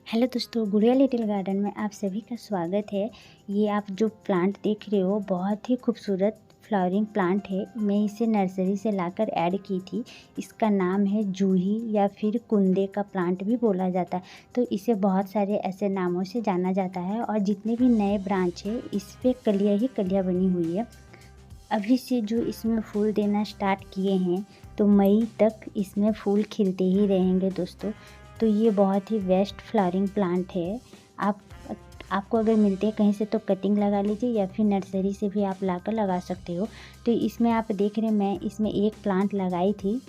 Hello दोस्तों, गुड़िया little garden में आप सभी का स्वागत है। ये आप जो प्लांट देख रहे हो बहुत ही खूबसूरत फ्लावरिंग प्लांट है। मैं इसे नर्सरी से लाकर ऐड की थी। इसका नाम है जूही या फिर कुंदे का प्लांट भी बोला जाता है। तो इसे बहुत सारे ऐसे नामों से जाना जाता है और जितने भी नए ब्रांच है इस पे कलियाँ ही कलियाँ बनी हुई है। अभी से जो इसमें फूल देना स्टार्ट किए हैं तो मई तक इसमें फूल खिलते ही रहेंगे दोस्तों। तो ये बहुत ही बेस्ट फ्लावरिंग प्लांट है। आपको अगर मिलते हैं कहीं से तो कटिंग लगा लीजिए या फिर नर्सरी से भी आप लाकर लगा सकते हो। तो इसमें आप देख रहे हैं मैं इसमें एक प्लांट लगाई थी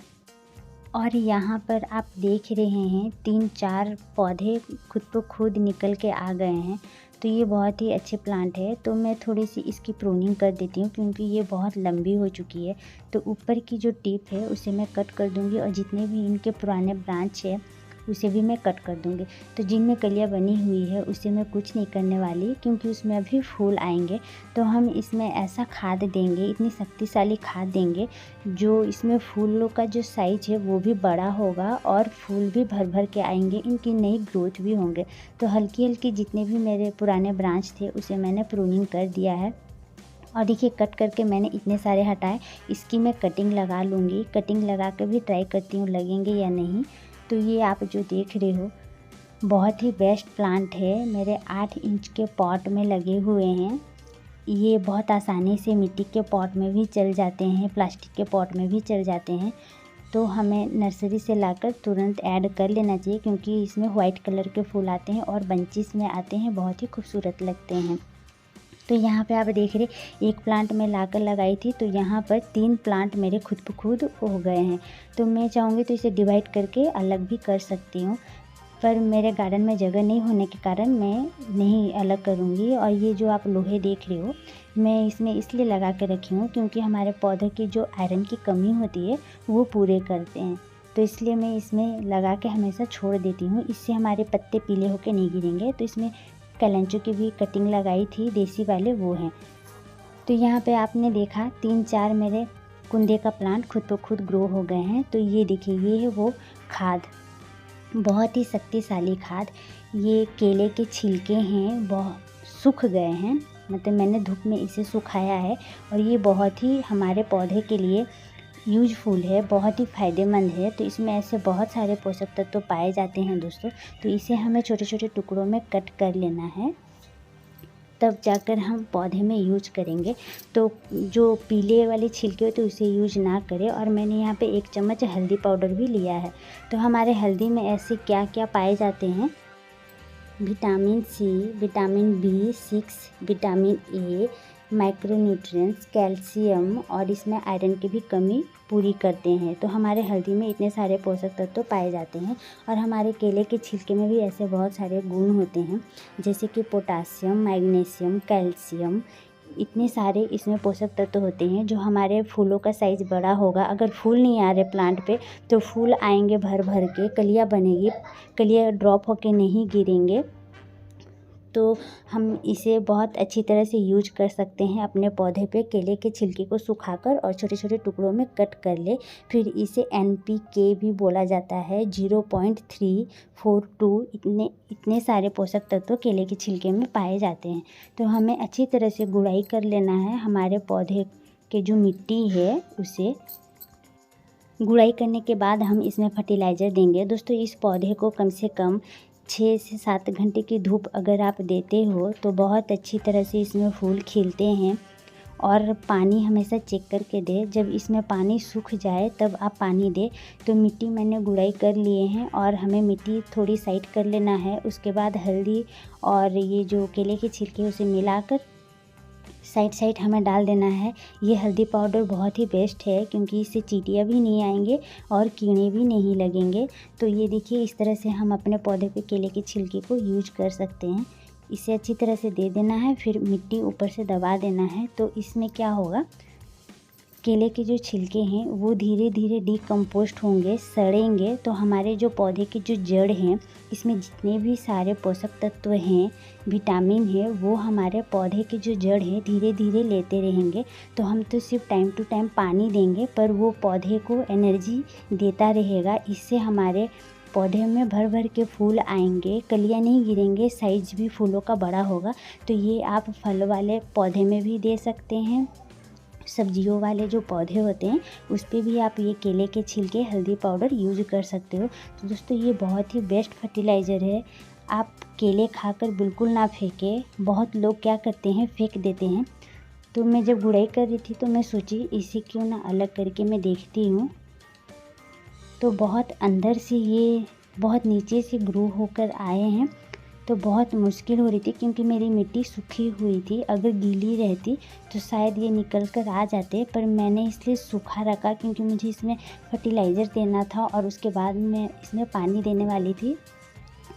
और यहाँ पर आप देख रहे हैं 3-4 पौधे खुद ब खुद निकल के आ गए हैं। तो ये बहुत ही अच्छे प्लांट है। तो मैं थोड़ी सी इसकी प्रूनिंग कर देती हूँ क्योंकि ये बहुत लंबी हो चुकी है। तो ऊपर की जो टिप है उसे मैं कट कर दूँगी और जितने भी इनके पुराने ब्रांच है उसे भी मैं कट कर दूँगी। तो जिनमें कलियाँ बनी हुई है उसे मैं कुछ नहीं करने वाली क्योंकि उसमें अभी फूल आएंगे। तो हम इसमें ऐसा खाद देंगे, इतनी शक्तिशाली खाद देंगे जो इसमें फूलों का जो साइज है वो भी बड़ा होगा और फूल भी भर भर के आएंगे, इनकी नई ग्रोथ भी होंगे। तो हल्की हल्की जितने भी मेरे पुराने ब्रांच थे उसे मैंने प्रूनिंग कर दिया है। और देखिए कट करके मैंने इतने सारे हटाए। इसकी मैं कटिंग लगा लूँगी, कटिंग लगा कर भी ट्राई करती हूँ लगेंगे या नहीं। तो ये आप जो देख रहे हो बहुत ही बेस्ट प्लांट है। मेरे 8 इंच के पॉट में लगे हुए हैं। ये बहुत आसानी से मिट्टी के पॉट में भी चल जाते हैं, प्लास्टिक के पॉट में भी चल जाते हैं। तो हमें नर्सरी से लाकर तुरंत ऐड कर लेना चाहिए क्योंकि इसमें वाइट कलर के फूल आते हैं और बंचेस में आते हैं, बहुत ही खूबसूरत लगते हैं। तो यहाँ पे आप देख रहे एक प्लांट मैं लाकर लगाई थी तो यहाँ पर 3 प्लांट मेरे खुद ब खुद हो गए हैं। तो मैं चाहूँगी तो इसे डिवाइड करके अलग भी कर सकती हूँ, पर मेरे गार्डन में जगह नहीं होने के कारण मैं नहीं अलग करूँगी। और ये जो आप लोहे देख रहे हो मैं इसमें इसलिए लगा के रखी हूँ क्योंकि हमारे पौधे की जो आयरन की कमी होती है वो पूरे करते हैं। तो इसलिए मैं इसमें लगा के हमेशा छोड़ देती हूँ, इससे हमारे पत्ते पीले होकर नहीं गिरेंगे। तो इसमें कैलेंचो की भी कटिंग लगाई थी, देसी वाले वो हैं। तो यहाँ पे आपने देखा 3-4 मेरे कुंदे का प्लांट खुद ब खुद ग्रो हो गए हैं। तो ये देखिए ये है वो खाद, बहुत ही शक्तिशाली खाद। ये केले के छिलके हैं, बहुत सूख गए हैं, मतलब मैंने धूप में इसे सुखाया है और ये बहुत ही हमारे पौधे के लिए यूजफुल है, बहुत ही फ़ायदेमंद है। तो इसमें ऐसे बहुत सारे पोषक तत्व पाए जाते हैं दोस्तों। तो इसे हमें छोटे छोटे टुकड़ों में कट कर लेना है, तब जाकर हम पौधे में यूज करेंगे। तो जो पीले वाले छिलके होते हैं उसे यूज ना करें। और मैंने यहाँ पे 1 चम्मच हल्दी पाउडर भी लिया है। तो हमारे हल्दी में ऐसे क्या क्या पाए जाते हैं, vitamin C, vitamin B6, vitamin A, micronutrients, calcium और इसमें आयरन की भी कमी पूरी करते हैं। तो हमारे हल्दी में इतने सारे पोषक तत्व पाए जाते हैं। और हमारे केले के छिलके में भी ऐसे बहुत सारे गुण होते हैं जैसे कि पोटासियम, मैग्नीशियम, कैल्शियम, इतने सारे इसमें पोषक तत्व होते हैं जो हमारे फूलों का साइज़ बड़ा होगा। अगर फूल नहीं आ रहे प्लांट पे तो फूल आएंगे भर भर के, कलियाँ बनेगी, कलियाँ ड्रॉप होके नहीं गिरेंगे। तो हम इसे बहुत अच्छी तरह से यूज कर सकते हैं अपने पौधे पे। केले के छिलके को सुखाकर और छोटे छोटे टुकड़ों में कट कर ले। फिर इसे NPK भी बोला जाता है, 0.342, इतने सारे पोषक तत्व केले के छिलके में पाए जाते हैं। तो हमें अच्छी तरह से गुड़ाई कर लेना है हमारे पौधे के जो मिट्टी है उसे। गुड़ाई करने के बाद हम इसमें फर्टिलाइज़र देंगे। दोस्तों इस पौधे को कम से कम 6 से 7 घंटे की धूप अगर आप देते हो तो बहुत अच्छी तरह से इसमें फूल खिलते हैं। और पानी हमेशा चेक करके दें, जब इसमें पानी सूख जाए तब आप पानी दें। तो मिट्टी मैंने गुड़ाई कर लिए हैं और हमें मिट्टी थोड़ी साइड कर लेना है। उसके बाद हल्दी और ये जो केले के छिलके उसे मिलाकर साइड हमें डाल देना है। ये हल्दी पाउडर बहुत ही बेस्ट है क्योंकि इससे चींटियाँ भी नहीं आएंगे और कीड़े भी नहीं लगेंगे। तो ये देखिए इस तरह से हम अपने पौधे पे केले के छिलके को यूज कर सकते हैं। इसे अच्छी तरह से दे देना है, फिर मिट्टी ऊपर से दबा देना है। तो इसमें क्या होगा, केले के जो छिलके हैं वो धीरे धीरे डिकम्पोस्ट होंगे, सड़ेंगे। तो हमारे जो पौधे की जो जड़ हैं इसमें जितने भी सारे पोषक तत्व हैं, विटामिन है, वो हमारे पौधे की जो जड़ है धीरे धीरे लेते रहेंगे। तो हम तो सिर्फ टाइम टू टाइम पानी देंगे पर वो पौधे को एनर्जी देता रहेगा। इससे हमारे पौधे में भर भर के फूल आएंगे, कलियाँ नहीं गिरेंगे, साइज भी फूलों का बड़ा होगा। तो ये आप फल वाले पौधे में भी दे सकते हैं। सब्जियों वाले जो पौधे होते हैं उस पे भी आप ये केले के छिलके, हल्दी पाउडर यूज कर सकते हो। तो दोस्तों ये बहुत ही बेस्ट फर्टिलाइज़र है। आप केले खाकर बिल्कुल ना फेंकें। बहुत लोग क्या करते हैं, फेंक देते हैं। तो मैं जब गुड़ाई कर रही थी तो मैं सोची इसे क्यों ना अलग करके मैं देखती हूँ। तो बहुत अंदर से ये बहुत नीचे से ग्रो होकर आए हैं। तो बहुत मुश्किल हो रही थी क्योंकि मेरी मिट्टी सूखी हुई थी। अगर गीली रहती तो शायद ये निकल कर आ जाते, पर मैंने इसलिए सूखा रखा क्योंकि मुझे इसमें फर्टिलाइज़र देना था और उसके बाद मैं इसमें पानी देने वाली थी।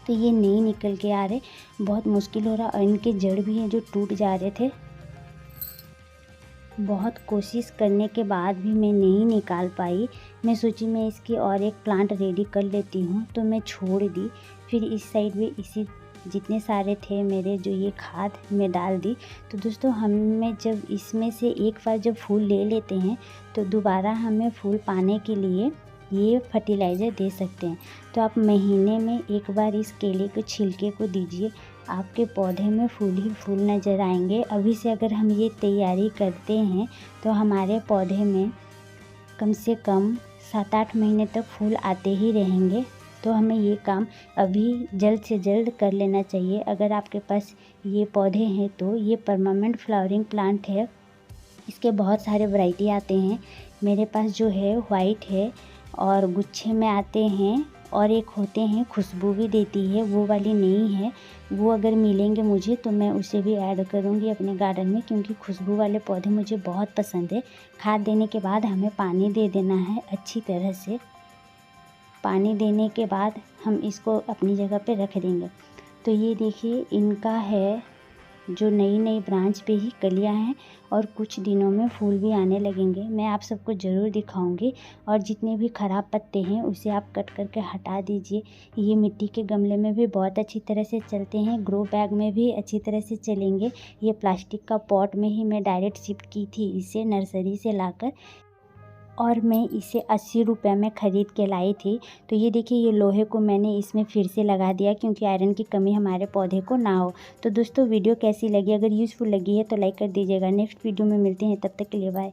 तो ये नहीं निकल के आ रहे, बहुत मुश्किल हो रहा। और इनके जड़ भी हैं जो टूट जा रहे थे। बहुत कोशिश करने के बाद भी मैं नहीं निकाल पाई। मैं सोची मैं इसकी और एक प्लांट रेडी कर लेती हूँ, तो मैं छोड़ दी। फिर इस साइड भी इसी जितने सारे थे मेरे जो ये खाद में डाल दी। तो दोस्तों हमें जब इसमें से एक बार जब फूल ले लेते हैं तो दोबारा हमें फूल पाने के लिए ये फर्टिलाइज़र दे सकते हैं। तो आप महीने में एक बार इस केले के छिलके को दीजिए, आपके पौधे में फूल ही फूल नज़र आएंगे। अभी से अगर हम ये तैयारी करते हैं तो हमारे पौधे में कम से कम 7-8 महीने तक फूल आते ही रहेंगे। तो हमें ये काम अभी जल्द से जल्द कर लेना चाहिए। अगर आपके पास ये पौधे हैं तो ये परमानेंट फ्लावरिंग प्लांट है। इसके बहुत सारे वैरायटी आते हैं। मेरे पास जो है वाइट है और गुच्छे में आते हैं, और एक होते हैं खुशबू भी देती है, वो वाली नहीं है। वो अगर मिलेंगे मुझे तो मैं उसे भी ऐड करूँगी अपने गार्डन में, क्योंकि खुशबू वाले पौधे मुझे बहुत पसंद है। खाद देने के बाद हमें पानी दे देना है अच्छी तरह से। पानी देने के बाद हम इसको अपनी जगह पे रख देंगे। तो ये देखिए इनका है जो नई नई ब्रांच पे ही कलियां हैं और कुछ दिनों में फूल भी आने लगेंगे। मैं आप सबको ज़रूर दिखाऊंगी। और जितने भी ख़राब पत्ते हैं उसे आप कट करके हटा दीजिए। ये मिट्टी के गमले में भी बहुत अच्छी तरह से चलते हैं, ग्रो बैग में भी अच्छी तरह से चलेंगे। ये प्लास्टिक का पॉट में ही मैं डायरेक्ट शिफ्ट की थी इसे नर्सरी से लाकर, और मैं इसे 80 रुपये में ख़रीद के लाई थी। तो ये देखिए ये लोहे को मैंने इसमें फिर से लगा दिया क्योंकि आयरन की कमी हमारे पौधे को ना हो। तो दोस्तों वीडियो कैसी लगी, अगर यूज़फुल लगी है तो लाइक कर दीजिएगा। नेक्स्ट वीडियो में मिलते हैं, तब तक के लिए बाय।